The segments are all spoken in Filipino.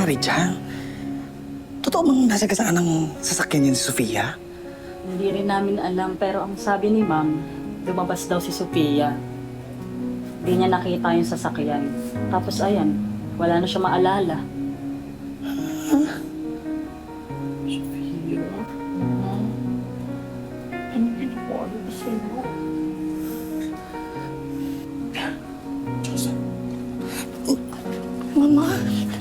nangyari dyan? Totoo bang nasagasaan ng sasakyan niya si Sofia? Hindi rin namin alam, pero ang sabi ni ma'am, lumabas daw si Sofia. Hindi niya nakita yung sasakyan. Tapos ayan, wala na siya maalala. Mama,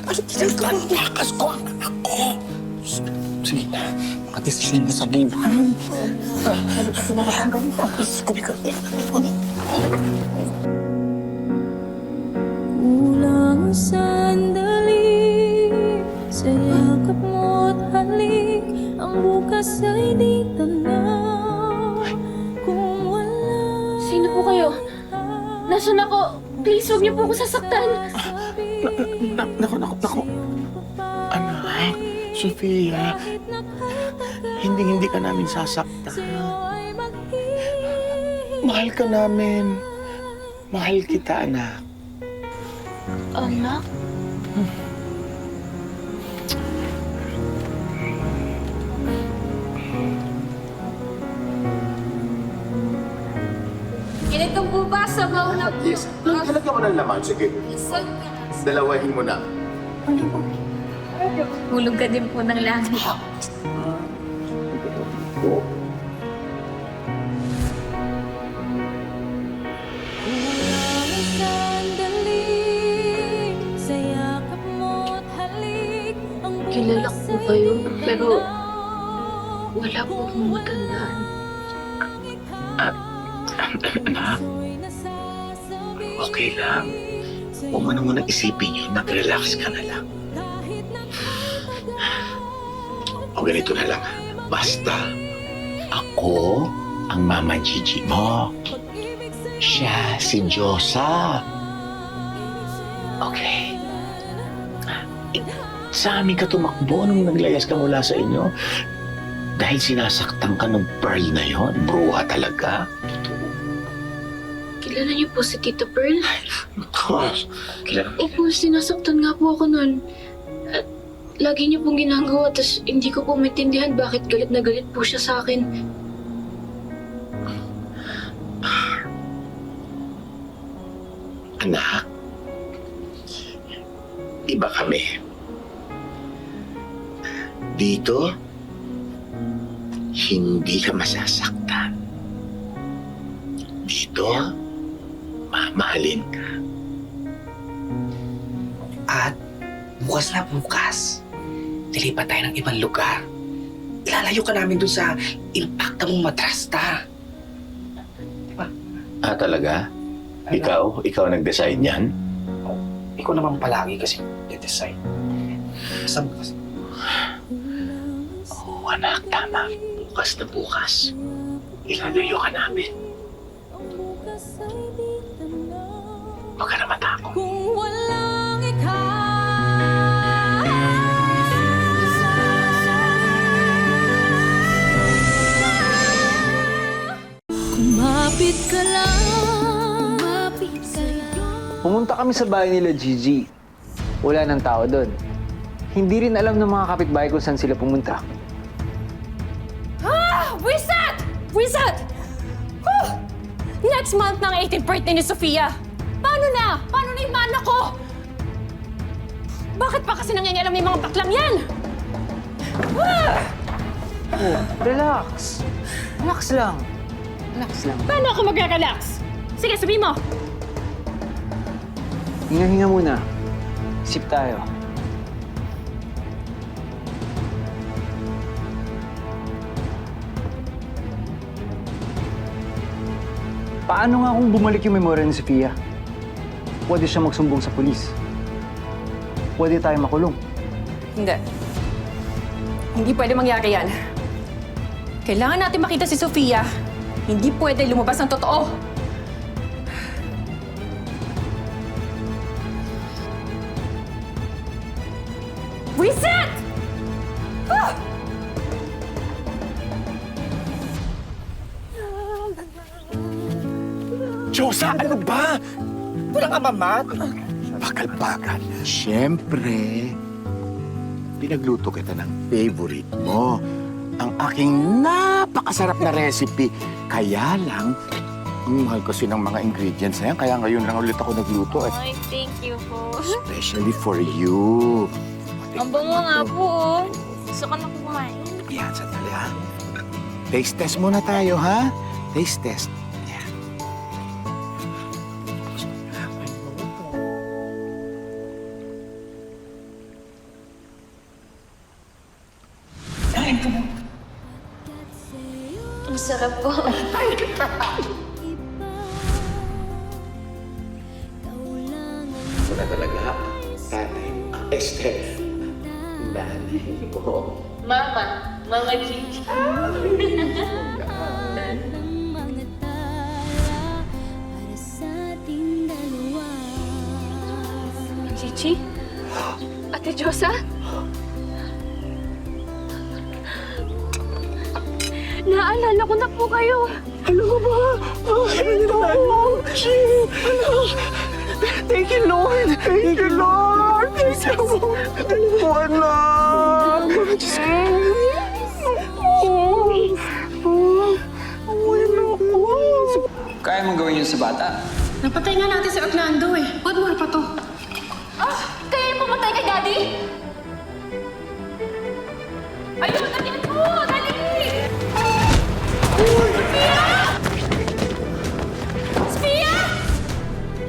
alam niyo ka, lakas ko ang anak ko. Sige na, mga desisyon mo sa buhay. Kulang sandali sa yakap mo't halik. Ang bukas ay di tanaw kung wala. Sino po kayo? Nasaan ako? Please, huwag niyo po ako sasaktan. Naku. Anak, Sofia, hindi ka namin sasaktan. Mahal ka namin. Mahal kita, anak. Anak? Ganito po ba sa maunang... Yes. Halagyan mo ng laman. Sige. Dalawahin mo na. Hulog ka din po ng langit. Kulang sandali sa yakap mo't halik. Ang Kilala bukas ko kayo, ay di pero tanaw wala po akong matandaan. Anak, okay lang. Huwag mo na muna isipin yun. Mag-relax ka na lang. O ganito na lang. Basta, ako ang Mama Gigi mo. Siya si Diyosa. Okay. Sa amin ka tumakbo nung naglayas ka mula sa inyo. Dahil sinasaktan ka ng Pearl na yon. Bruha talaga. Kilala niyo po si Tita Pearl? Gosh. Kailan? Opo, sinasaktan nga po ako nun. At lagi niyo pong ginagawa, tas hindi ko po maintindihan bakit galit na galit po siya sa akin. Anak, iba kami. Dito, hindi ka masasaktan. Dito, mamahalin ka. At bukas na bukas, lilipat tayo ng ibang lugar. Ilalayo ka namin dun sa impacta mong madrasta. Ah, talaga? Ikaw nag-design yan? Ikaw naman palagi kasi i-decide. Saan kasi? Oo, anak, tama. Bukas na bukas. Ilalayo ka namin. Huwag ka na matakot. kung walang ikaw. Kumapit ka lang. Pumunta kami sa bahay nila Gigi. Wala nang tao doon. Hindi rin alam ng mga kapitbahay kung saan sila pumunta. Buwisit! Buwisit! Huh! Next month na ang 18th birthday ni Sofia. Paano na? Paano na yung mana ko? Bakit pa kasi nangyayala may mga baklang yan? Ah! Oh, relax. Relax lang. Relax lang. Paano ako mag-relax? Sige, sabihin mo. Hinga-hinga muna. Isip tayo. Paano nga kung bumalik yung memorya ni Sofia? Pwede siya magsumbong sa pulis. Pwede tayo makulong. Hindi. Hindi pwede mangyari yan. Kailangan natin makita si Sofia. Hindi pwede lumabas ng totoo. Reset! Ah! Diyosa, ano ba? Walang amamat. Bakal-bakal. Siyempre, pinagluto kita ng favorite mo. Ang aking napakasarap na recipe. Kaya lang, mahal kasi ng mga ingredients na yan. Kaya ngayon lang ulit ako nagluto. Ay, thank you po. Especially for you. Ang bango nga po, oh. Gusto ko na kumain. Yan, sandali ha. Taste test muna tayo, ha? Taste test. Yan. Ang sarap po. Ito na talaga, tatay. Esther. Nanay mo. Mama. Mama Gigi. Gigi? Ate Josa? Naalala ko na po kayo. Ano ka ba? Thank you, Lord! Thank you, Lord! Thank you, Lord! Anak! Kaya mong gawin yun sa bata? Napatay nga natin si Orlando eh. What more pa to? Ah! Kaya yung pumatay kay Daddy? Ayun! Dali po! Dali! Spia!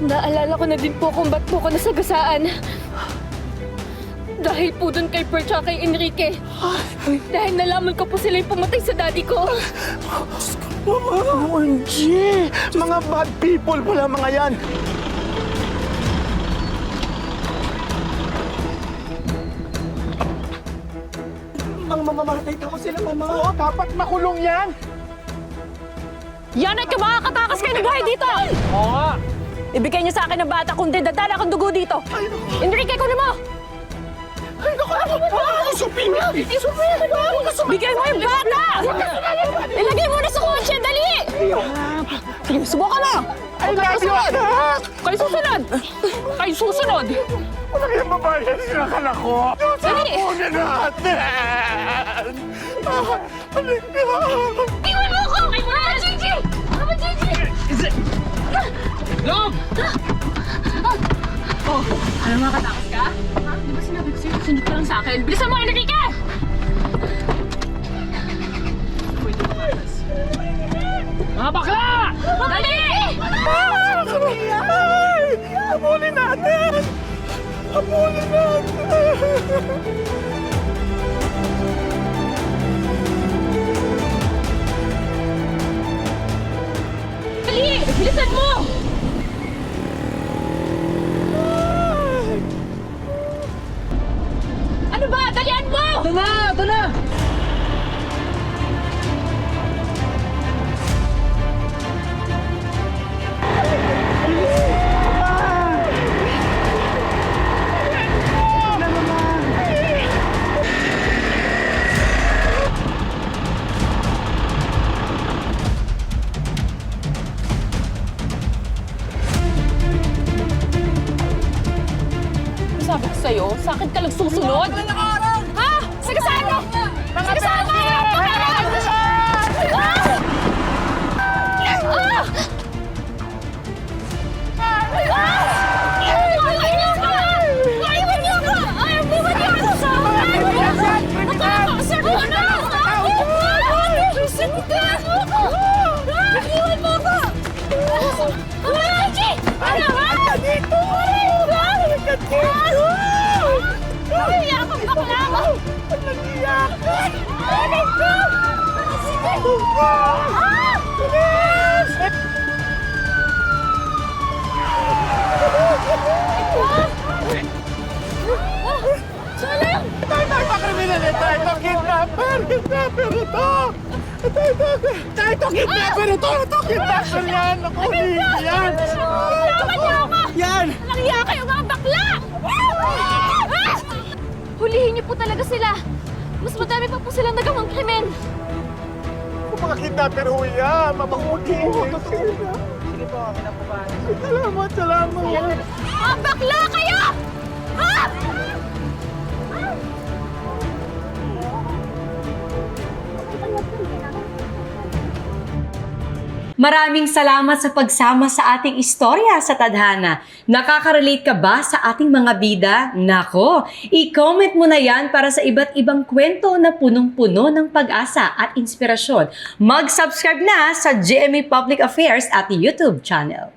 Naalala ko na din po kung ba't po ko nasagasaan. Dahil po dun kay Perch at kay Enrique. Dahil nalaman ko po sila yung pumatay sa daddy ko. OMG! Mga bad people pala mga yan! Ang mamamatay ko sila, mama. Oo, dapat makulong yan! Yan ay makakatakas kayo ng buhay dito! Oo nga! Ibigay niyo sa akin ang bata kundi dadala akong dugo dito! Enrique, kunin mo! Ay, naku! Sophia! Bigay mo yung bata! Ilagay mo na sa kotse, dali! Sige, subukan mo! Ay, susunod! Kayo susunod! Kayo susunod! Wala kayong babayan sila ka na ko! Dali! Una natin! Iwan mo ako! Mama Gigi! Mama Gigi! Log! Oh, ano makatakas ka? Ha? Di ba sinabi ko sa'yo? Sunod ka lang sa akin. Bilisan mo, Enrique! Mga bakla! Dali! Habulin natin! Habulin natin! Dali! Bilisan mo! Ano ba? Dalian mo! Ito na! Ito na! Sabi ko sa'yo, sa akin ka lang susunod? Ha? Sige saan mo! Sige saan mo! Nangya kayo mga bakla! Hulihin niyo po talaga sila! Mas madami pa po silang nagawang krimen! Kung mga kidnapper ho yan, mapanguti. Sige po, kami na po ba? Salamat, salamat. Mga bakla kayo! Ha? Maraming salamat sa pagsama sa ating istorya sa Tadhana. Nakaka-relate ka ba sa ating mga bida? Nako, i-comment mo na yan para sa iba't ibang kwento na punong-puno ng pag-asa at inspirasyon. Mag-subscribe na sa GMA Public Affairs at YouTube channel.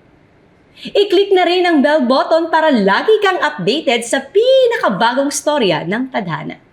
I-click na rin ang bell button para lagi kang updated sa pinakabagong storya ng Tadhana.